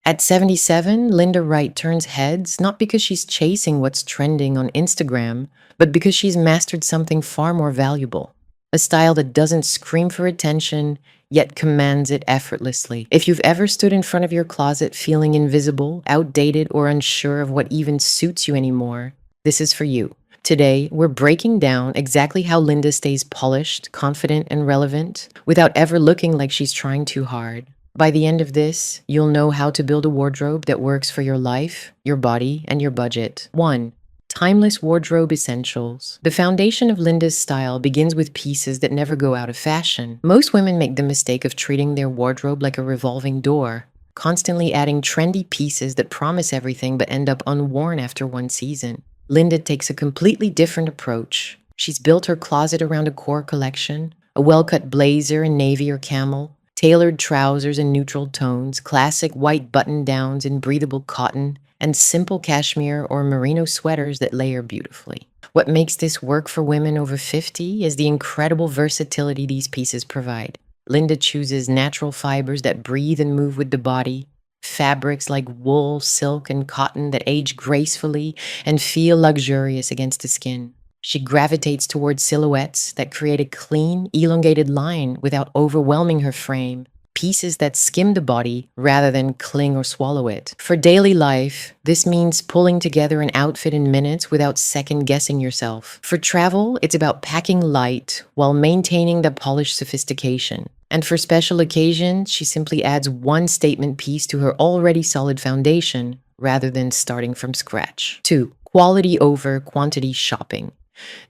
At 77, Linda Wright turns heads not because she's chasing what's trending on Instagram, but because she's mastered something far more valuable. A style that doesn't scream for attention, yet commands it effortlessly. If you've ever stood in front of your closet feeling invisible, outdated, or unsure of what even suits you anymore, this is for you. Today, we're breaking down exactly how Linda stays polished, confident, and relevant without ever looking like she's trying too hard. By the end of this, you'll know how to build a wardrobe that works for your life, your body, and your budget. 1. Timeless wardrobe essentials. The foundation of Linda's style begins with pieces that never go out of fashion. Most women make the mistake of treating their wardrobe like a revolving door, constantly adding trendy pieces that promise everything but end up unworn after one season. Linda takes a completely different approach. She's built her closet around a core collection, a well-cut blazer in navy or camel, tailored trousers in neutral tones, classic white button-downs in breathable cotton, and simple cashmere or merino sweaters that layer beautifully. What makes this work for women over 50 is the incredible versatility these pieces provide. Linda chooses natural fibers that breathe and move with the body, fabrics like wool, silk, and cotton that age gracefully and feel luxurious against the skin. She gravitates towards silhouettes that create a clean, elongated line without overwhelming her frame, pieces that skim the body rather than cling or swallow it. For daily life, this means pulling together an outfit in minutes without second-guessing yourself. For travel, it's about packing light while maintaining the polished sophistication. And for special occasions, she simply adds one statement piece to her already solid foundation rather than starting from scratch. 2. Quality over quantity shopping.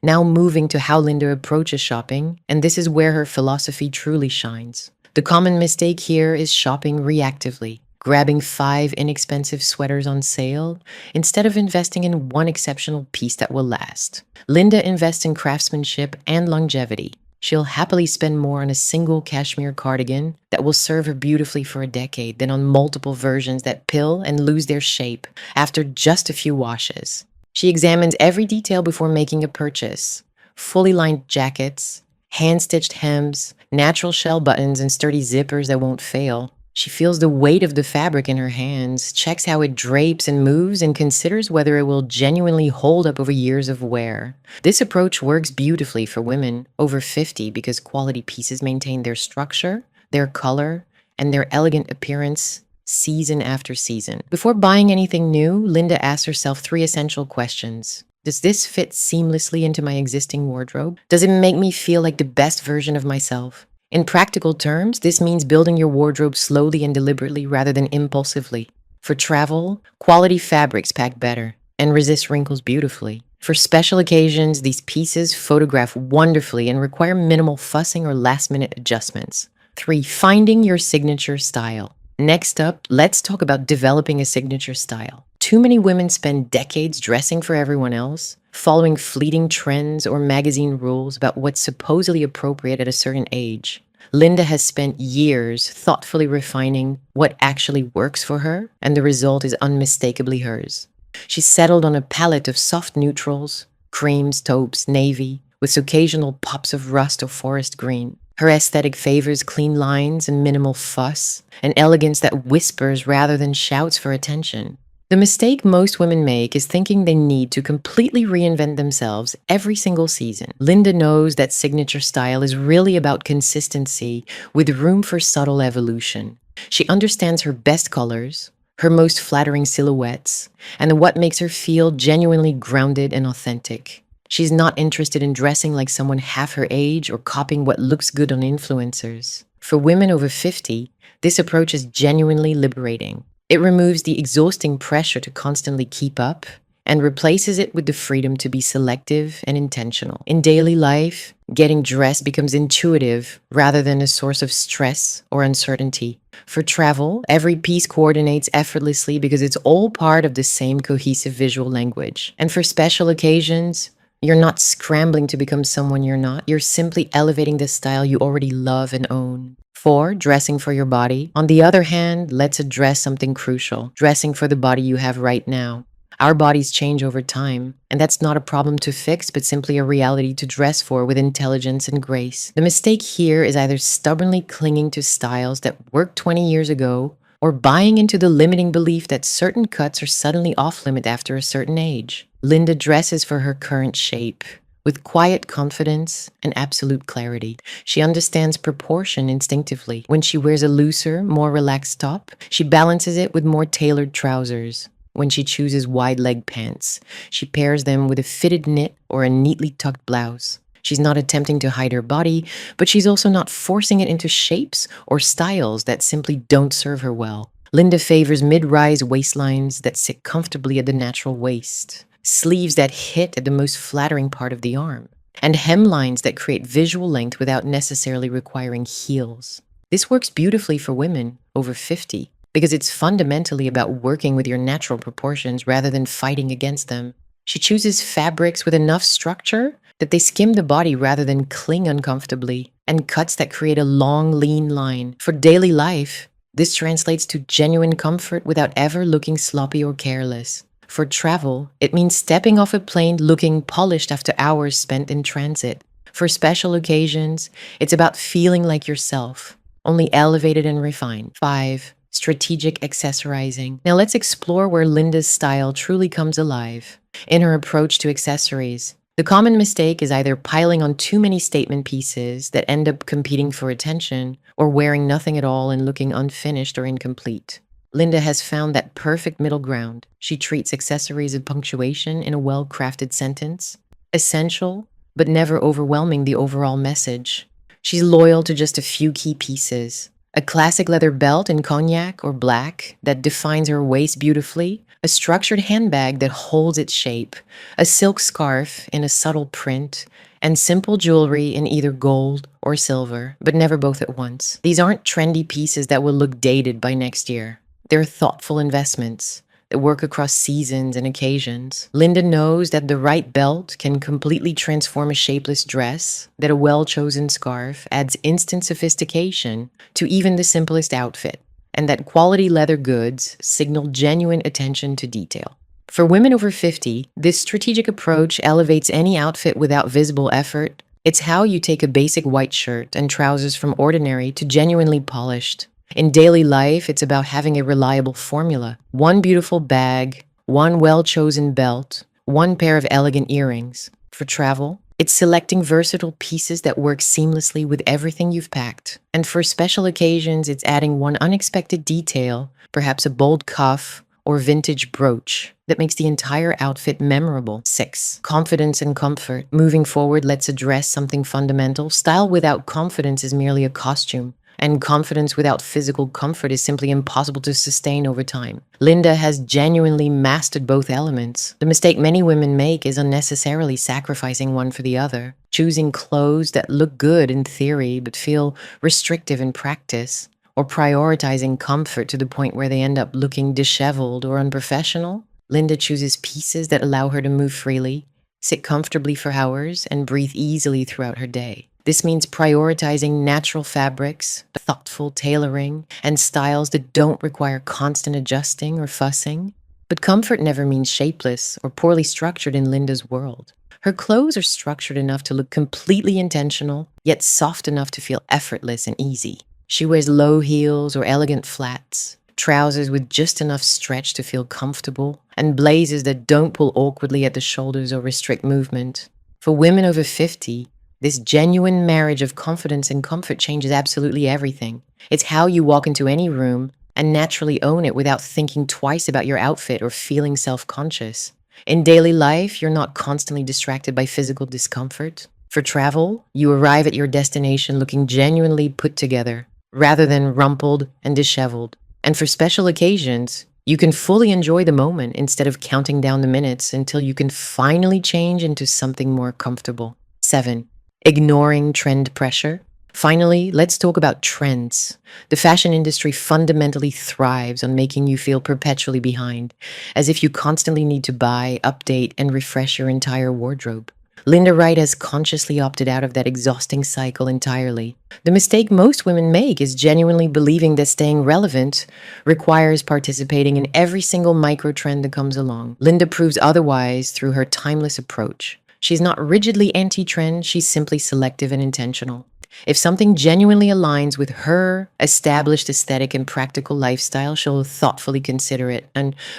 Now moving to how Linda approaches shopping, and this is where her philosophy truly shines. The common mistake here is shopping reactively, grabbing 5 inexpensive sweaters on sale instead of investing in one exceptional piece that will last. Linda invests in craftsmanship and longevity. She'll happily spend more on a single cashmere cardigan that will serve her beautifully for a decade than on multiple versions that pill and lose their shape after just a few washes. She examines every detail before making a purchase. Fully lined jackets, hand-stitched hems, natural shell buttons, and sturdy zippers that won't fail. She feels the weight of the fabric in her hands, checks how it drapes and moves, and considers whether it will genuinely hold up over years of wear. This approach works beautifully for women over 50 because quality pieces maintain their structure, their color, and their elegant appearance season after season. Before buying anything new, Linda asks herself 3 essential questions. Does this fit seamlessly into my existing wardrobe? Does it make me feel like the best version of myself? In practical terms, this means building your wardrobe slowly and deliberately rather than impulsively. For travel, quality fabrics pack better and resist wrinkles beautifully. For special occasions, these pieces photograph wonderfully and require minimal fussing or last-minute adjustments. 3. Finding your signature style. Next up, let's talk about developing a signature style. Too many women spend decades dressing for everyone else, following fleeting trends or magazine rules about what's supposedly appropriate at a certain age. Linda has spent years thoughtfully refining what actually works for her, and the result is unmistakably hers. She's settled on a palette of soft neutrals, creams, taupes, navy, with occasional pops of rust or forest green. Her aesthetic favors clean lines and minimal fuss, an elegance that whispers rather than shouts for attention. The mistake most women make is thinking they need to completely reinvent themselves every single season. Linda knows that signature style is really about consistency with room for subtle evolution. She understands her best colors, her most flattering silhouettes, and what makes her feel genuinely grounded and authentic. She's not interested in dressing like someone half her age or copying what looks good on influencers. For women over 50, this approach is genuinely liberating. It removes the exhausting pressure to constantly keep up and replaces it with the freedom to be selective and intentional. In daily life, getting dressed becomes intuitive rather than a source of stress or uncertainty. For travel, every piece coordinates effortlessly because it's all part of the same cohesive visual language. And for special occasions, you're not scrambling to become someone you're not. You're simply elevating the style you already love and own. 4. Dressing for your body. On the other hand, let's address something crucial. Dressing for the body you have right now. Our bodies change over time, and that's not a problem to fix, but simply a reality to dress for with intelligence and grace. The mistake here is either stubbornly clinging to styles that worked 20 years ago or buying into the limiting belief that certain cuts are suddenly off limit after a certain age. Linda dresses for her current shape with quiet confidence and absolute clarity. She understands proportion instinctively. When she wears a looser, more relaxed top, she balances it with more tailored trousers. When she chooses wide leg pants, she pairs them with a fitted knit or a neatly tucked blouse. She's not attempting to hide her body, but she's also not forcing it into shapes or styles that simply don't serve her well. Linda favors mid-rise waistlines that sit comfortably at the natural waist, sleeves that hit at the most flattering part of the arm, and hemlines that create visual length without necessarily requiring heels. This works beautifully for women over 50 because it's fundamentally about working with your natural proportions rather than fighting against them. She chooses fabrics with enough structure that they skim the body rather than cling uncomfortably, and cuts that create a long, lean line. For daily life, this translates to genuine comfort without ever looking sloppy or careless. For travel, it means stepping off a plane looking polished after hours spent in transit. For special occasions, it's about feeling like yourself, only elevated and refined. 5. Strategic accessorizing. Now let's explore where Linda's style truly comes alive in her approach to accessories. The common mistake is either piling on too many statement pieces that end up competing for attention, or wearing nothing at all and looking unfinished or incomplete. Linda has found that perfect middle ground. She treats accessories as punctuation in a well-crafted sentence, essential, but never overwhelming the overall message. She's loyal to just a few key pieces. A classic leather belt in cognac or black that defines her waist beautifully, a structured handbag that holds its shape, a silk scarf in a subtle print, and simple jewelry in either gold or silver, but never both at once. These aren't trendy pieces that will look dated by next year. They're thoughtful investments that work across seasons and occasions. Linda knows that the right belt can completely transform a shapeless dress, that a well-chosen scarf adds instant sophistication to even the simplest outfit, and that quality leather goods signal genuine attention to detail. For women over 50, this strategic approach elevates any outfit without visible effort. It's how you take a basic white shirt and trousers from ordinary to genuinely polished. In daily life, it's about having a reliable formula. One beautiful bag, one well-chosen belt, one pair of elegant earrings. For travel, it's selecting versatile pieces that work seamlessly with everything you've packed. And for special occasions, it's adding one unexpected detail, perhaps a bold cuff or vintage brooch, that makes the entire outfit memorable. 6. Confidence and comfort. Moving forward, let's address something fundamental. Style without confidence is merely a costume, and confidence without physical comfort is simply impossible to sustain over time. Linda has genuinely mastered both elements. The mistake many women make is unnecessarily sacrificing one for the other, choosing clothes that look good in theory but feel restrictive in practice, or prioritizing comfort to the point where they end up looking disheveled or unprofessional. Linda chooses pieces that allow her to move freely, sit comfortably for hours, and breathe easily throughout her day. This means prioritizing natural fabrics, thoughtful tailoring, and styles that don't require constant adjusting or fussing. But comfort never means shapeless or poorly structured in Linda's world. Her clothes are structured enough to look completely intentional, yet soft enough to feel effortless and easy. She wears low heels or elegant flats, trousers with just enough stretch to feel comfortable, and blazers that don't pull awkwardly at the shoulders or restrict movement. For women over 50, this genuine marriage of confidence and comfort changes absolutely everything. It's how you walk into any room and naturally own it without thinking twice about your outfit or feeling self-conscious. In daily life, you're not constantly distracted by physical discomfort. For travel, you arrive at your destination looking genuinely put together, rather than rumpled and disheveled. And for special occasions, you can fully enjoy the moment instead of counting down the minutes until you can finally change into something more comfortable. 7. Ignoring trend pressure. Finally, let's talk about trends. The fashion industry fundamentally thrives on making you feel perpetually behind, as if you constantly need to buy, update, and refresh your entire wardrobe. Linda Wright has consciously opted out of that exhausting cycle entirely. The mistake most women make is genuinely believing that staying relevant requires participating in every single micro-trend that comes along. Linda proves otherwise through her timeless approach. She's not rigidly anti-trend, she's simply selective and intentional. If something genuinely aligns with her established aesthetic and practical lifestyle, she'll thoughtfully consider it.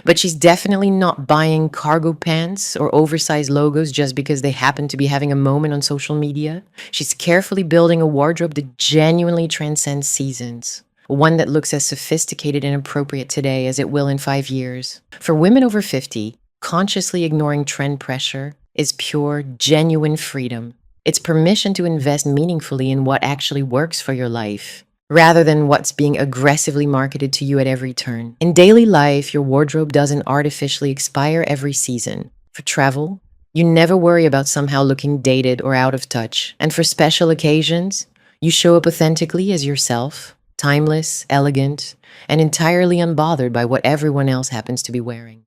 But she's definitely not buying cargo pants or oversized logos just because they happen to be having a moment on social media. She's carefully building a wardrobe that genuinely transcends seasons. One that looks as sophisticated and appropriate today as it will in 5 years. For women over 50, consciously ignoring trend pressure is pure, genuine freedom. It's permission to invest meaningfully in what actually works for your life, rather than what's being aggressively marketed to you at every turn. In daily life, your wardrobe doesn't artificially expire every season. For travel, you never worry about somehow looking dated or out of touch. And for special occasions, you show up authentically as yourself, timeless, elegant, and entirely unbothered by what everyone else happens to be wearing.